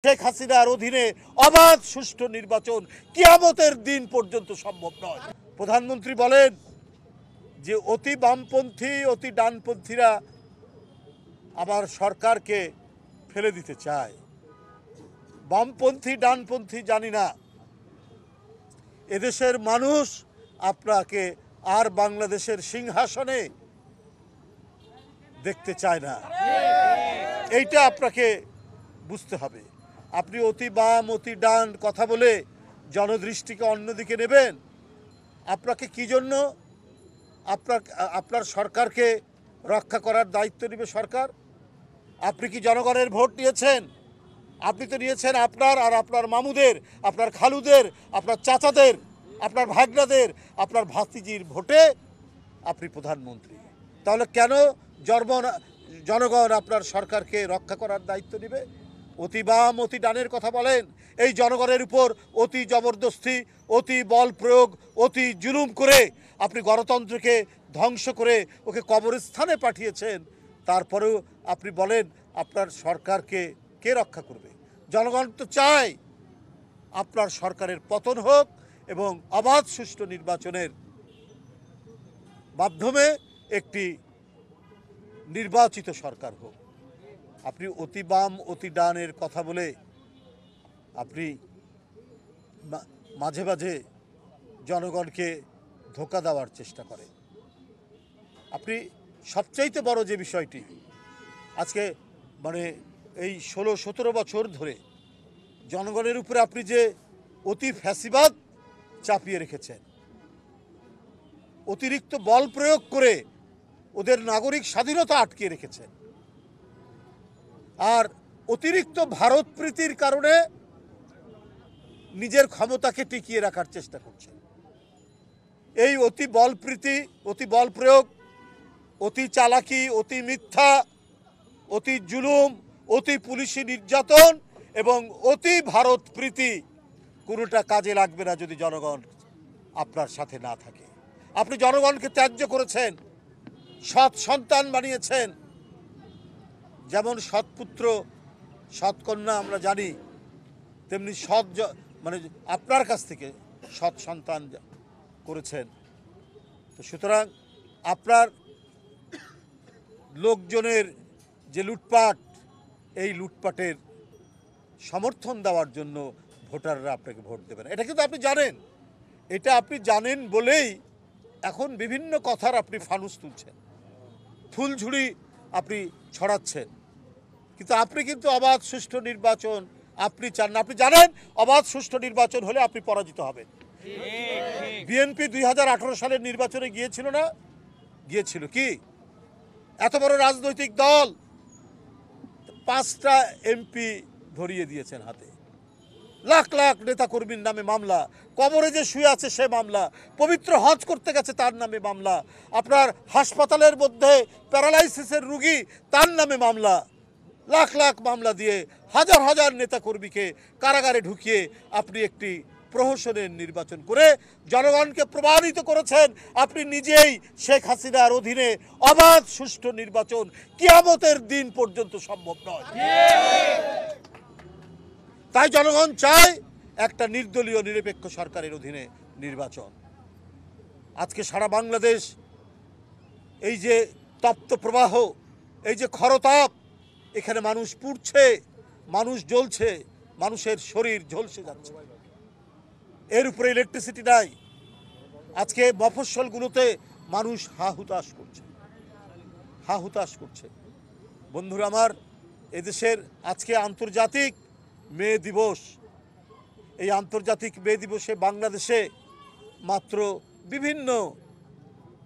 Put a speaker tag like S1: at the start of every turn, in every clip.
S1: শেখ হাসিনার অধীনে অবাধ সুষ্ঠু নির্বাচন কিয়ামতের দিন পর্যন্ত সম্ভব নয়। প্রধানমন্ত্রী বলেন যে অতি বামপন্থী অতি ডানপন্থীরা আবার সরকারকে ফেলে দিতে চায়। বামপন্থী ডানপন্থী জানি না, এদেশের মানুষ আপনাকে আর বাংলাদেশের সিংহাসনে দেখতে চায় না, এইটা আপনাকে বুঝতে হবে। আপনি অতি বাম অতি ডান কথা বলে জনদৃষ্টিকে অন্যদিকে নেবেন। আপনাকে কি জন্য আপনার সরকারকে রক্ষা করার দায়িত্ব নেবে সরকার? আপনি কি জনগণের ভোট নিয়েছেন? আপনি তো নিয়েছেন আপনার আর আপনার মামুদের, আপনার খালুদের, আপনার চাচাদের, আপনার ভাগনাদের, আপনার ভাতিজির ভোটে আপনি প্রধানমন্ত্রী। তাহলে কেন জনগণ আপনার সরকারকে রক্ষা করার দায়িত্ব নেবে? অতি বাম অতি ডানের কথা বলেন, এই জনগণের উপর অতি জবরদস্তি অতি বল প্রয়োগ অতি জুলুম করে আপনি গণতন্ত্রকে ধ্বংস করে ওকে কবরস্থানে পাঠিয়েছেন। তারপরেও আপনি বলেন আপনার সরকারকে কে রক্ষা করবে? জনগণ তো চায় আপনার সরকারের পতন হোক এবং অবাধ সুষ্ঠু নির্বাচনের মাধ্যমে একটি নির্বাচিত সরকার হোক। আপনি অতি বাম অতি ডানের কথা বলে আপনি মাঝে মাঝে জনগণকে ধোঁকা দেওয়ার চেষ্টা করেন। আপনি সবচাইতে বড় যে বিষয়টি আজকে মানে এই 16-17 বছর ধরে জনগণের উপরে আপনি যে অতি ফ্যাসিবাদ চাপিয়ে রেখেছেন, অতিরিক্ত বল প্রয়োগ করে ওদের নাগরিক স্বাধীনতা আটকে রেখেছেন, আর অতিরিক্ত ভারত প্রীতির কারণে নিজের ক্ষমতাকে টিকিয়ে রাখার চেষ্টা করছেন। এই অতি বল প্রীতি অতি বল প্রয়োগ অতি চালাকি অতি মিথ্যা অতি জুলুম অতি পুলিশি নির্যাতন এবং অতি ভারত প্রীতি কোনোটা কাজে লাগবে না যদি জনগণ আপনার সাথে না থাকে। আপনি জনগণকে ত্যায্য করেছেন, সৎ সন্তান বানিয়েছেন। যেমন সৎপুত্র সৎকন্যা আমরা জানি, তেমনি মানে আপনার কাছ থেকে সৎ সন্তান করেছেন। তো সুতরাং আপনার লোকজনের যে লুটপাট, এই লুটপাটের সমর্থন দেওয়ার জন্য ভোটাররা আপনাকে ভোট দেবে না, এটা কিন্তু আপনি জানেন। এটা আপনি জানেন বলেই এখন বিভিন্ন কথার আপনি ফানুস তুলছেন, ফুলঝুড়ি আপনি ছড়াচ্ছেন। কিন্তু আপনি কিন্তু অবাধ সুষ্ঠু নির্বাচন আপনি চান না। আপনি জানেন অবাধ সুষ্ঠু নির্বাচন হলে আপনি পরাজিত হবেন। বিএনপি 2018 সালের নির্বাচনে গিয়েছিল না? গিয়েছিল। কি এত বড় রাজনৈতিক দল 5টা এমপি ধরিয়ে দিয়েছেন হাতে, লাখ লাখ নেতাকর্মীর নামে মামলা, কবরে যে শুয়ে আছে সে মামলা, পবিত্র হজ করতে গেছে তার নামে মামলা, আপনার হাসপাতালের মধ্যে প্যারালাইসিসের রুগী তার নামে মামলা, লাখ লাখ মামলা দিয়ে হাজার হাজার নেতাকর্মীকে কারাগারে ঢুকিয়ে আপনি একটি প্রহসনের নির্বাচন করে জনগণকে প্রমাণিত করেছেন আপনি নিজেই শেখ হাসিনার অধীনে অবাধ সুষ্ঠু নির্বাচন কিয়ামতের দিন পর্যন্ত সম্ভব নয়। তাই জনগণ চায় একটা নির্দলীয় নিরপেক্ষ সরকারের অধীনে নির্বাচন। আজকে সারা বাংলাদেশ এই যে তপ্ত প্রবাহ, এই যে খরতাপ, এখানে মানুষ পুড়ছে, মানুষ জ্বলছে, মানুষের শরীর ঝলসে যাচ্ছে, এর উপরে ইলেকট্রিসিটি নাই। আজকে মফস্বলগুলোতে মানুষ হাহুতাশ করছে, হাহুতাশ করছে। বন্ধুরা আমার, এদেশের আজকে আন্তর্জাতিক মে দিবস। এই আন্তর্জাতিক মে দিবসে বাংলাদেশে মাত্র বিভিন্ন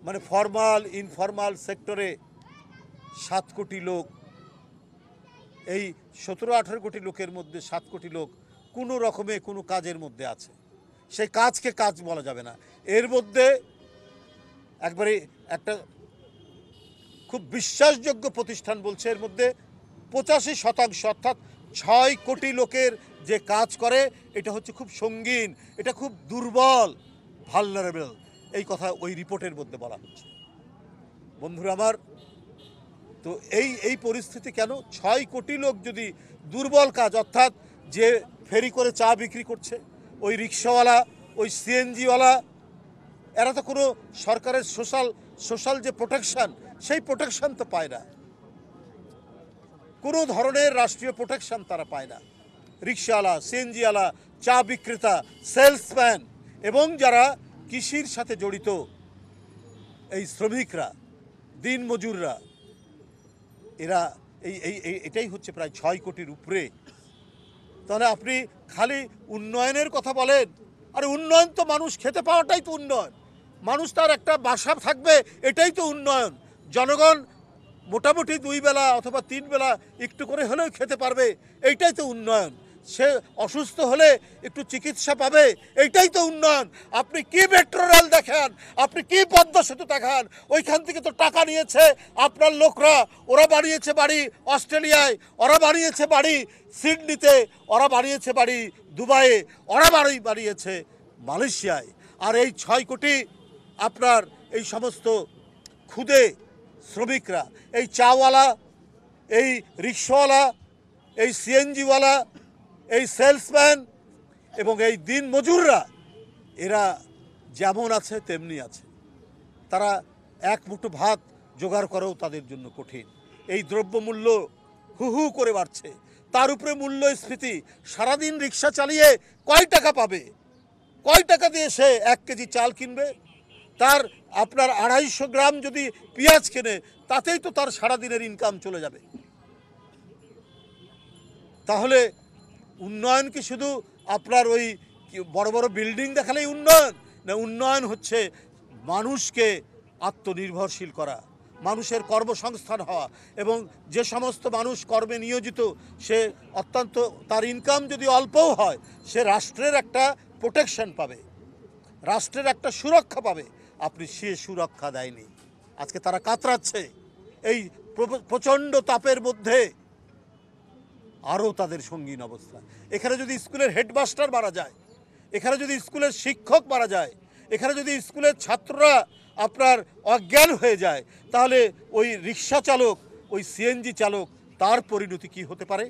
S1: মানে ফর্মাল ইনফর্মাল সেক্টরে 7 কোটি লোক, এই 17-18 কোটি লোকের মধ্যে 7 কোটি লোক কোনো রকমে কোনো কাজের মধ্যে আছে। সেই কাজকে কাজ বলা যাবে না। এর মধ্যে একবারে একটা খুব বিশ্বাসযোগ্য প্রতিষ্ঠান বলছে এর মধ্যে 85% অর্থাৎ 6 কোটি লোকের যে কাজ করে এটা হচ্ছে খুব সঙ্গীন, এটা খুব দুর্বল, ভালনারেবল, এই কথা ওই রিপোর্টের মধ্যে বলা হচ্ছে। বন্ধুরা আমার, তো এই পরিস্থিতি কেন? 6 কোটি লোক যদি দুর্বল কাজ অর্থাৎ যে ফেরি করে চা বিক্রি করছে, ওই রিক্সাওয়ালা, ওই সিএনজিওয়ালা, এরা তো কোনো সরকারের সোশ্যাল যে প্রোটেকশন, সেই প্রোটেকশন তো পায় না, কোনো ধরনের রাষ্ট্রীয় প্রোটেকশন তারা পায় না। রিক্সাওয়ালা, সিএনজিওয়ালা, চা বিক্রেতা, সেলসম্যান এবং যারা কৃষির সাথে জড়িত এই শ্রমিকরা, দিনমজুররা, এরা এটাই হচ্ছে প্রায় 6 কোটির উপরে। তাহলে আপনি খালি উন্নয়নের কথা বলেন, আরে উন্নয়ন তো মানুষ খেতে পাওয়াটাই তো উন্নয়ন, মানুষ তার একটা বাসা থাকবে, এটাই তো উন্নয়ন। জনগণ মোটামুটি 2 বেলা অথবা 3 বেলা একটু করে হলেও খেতে পারবে, এইটাই তো উন্নয়ন। সে অসুস্থ হলে একটু চিকিৎসা পাবে, এইটাই তো উন্নয়ন। আপনি কি মেট্রো রেল দেখান, আপনি কি পদ্মা সেতু দেখান, ওইখান থেকে তো টাকা নিয়েছে আপনার লোকরা, ওরা বানিয়েছে বাড়ি অস্ট্রেলিয়ায়, ওরা বানিয়েছে বাড়ি সিডনিতে, ওরা বানিয়েছে বাড়ি দুবাইয়ে, ওরা বানিয়েছে মালয়েশিয়ায়। আর এই 6 কোটি আপনার এই সমস্ত ক্ষুদে শ্রমিকরা, এই চাওয়ালা, এই রিক্সাওয়ালা, এই সিএনজিওয়ালা, এই সেলসম্যান এবং এই দিন মজুররা, এরা যেমন আছে তেমনি আছে। তারা এক মুঠো ভাত জোগাড় করাও তাদের জন্য কঠিন। এই দ্রব্যমূল্য হু হু করে বাড়ছে, তার উপরে মূল্যস্ফীতি। সারাদিন রিক্সা চালিয়ে কয় টাকা পাবে? কয় টাকা দিয়ে সে 1 কেজি চাল কিনবে? তার আপনার 250 গ্রাম যদি পেঁয়াজ কেনে, তাতেই তো তার সারাদিনের ইনকাম চলে যাবে। তাহলে উন্নয়ন কি শুধু আপনার ওই বড় বড় বিল্ডিং দেখালেই উন্নয়ন? না, উন্নয়ন হচ্ছে মানুষকে আত্মনির্ভরশীল করা, মানুষের কর্মসংস্থান হওয়া, এবং যে সমস্ত মানুষ কর্মে নিয়োজিত, সে অত্যন্ত তার ইনকাম যদি অল্পও হয়, সে রাষ্ট্রের একটা প্রোটেকশন পাবে, রাষ্ট্রের একটা সুরক্ষা পাবে। আপনি সে সুরক্ষা দেয়নি। আজকে তারা কাতরাচ্ছে এই প্রচণ্ড তাপের মধ্যে। আরও তাদের সঙ্গীন অবস্থা। এখানে যদি স্কুলের হেডমাস্টার মারা যায়, এখানে যদি স্কুলের শিক্ষক মারা যায়, এখানে যদি স্কুলের ছাত্ররা আপনার অজ্ঞান হয়ে যায়, তাহলে ওই রিক্সা চালক, ওই সিএনজি চালক, তার পরিণতি কী হতে পারে?